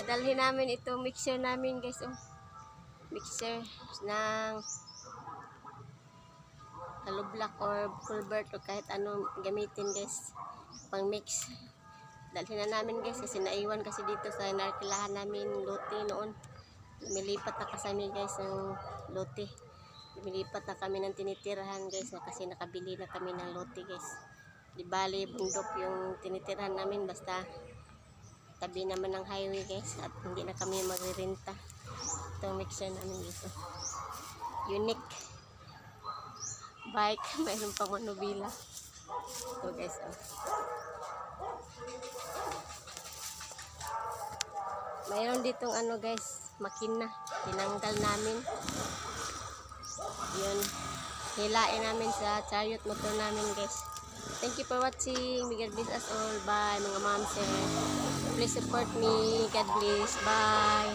Dadalhin namin ito mixer namin guys. Oh. Mixer ng kalublak or pulvert o kahit anong gamitin guys. Pang mix. Dalhin na namin guys kasi naiwan kasi dito sa narkilahan namin lote noon. Lumilipat na kasami guys ng lote. Lumilipat na kami ng tinitirahan guys kasi nakabili na kami ng lote guys. Di bali bundok yung tinitirahan namin basta tabi naman ng highway guys at hindi na kami magrerenta. Itong mixer namin dito. Unique bike. Mayroon pang manubila. Ito guys. Oh. Mayroon ditong ano guys, makina. Tinanggal namin. Yun. Hilain namin sa chariot motor namin guys. Thank you for watching. God bless us all. Bye mga moms. Please support me. God bless. Bye.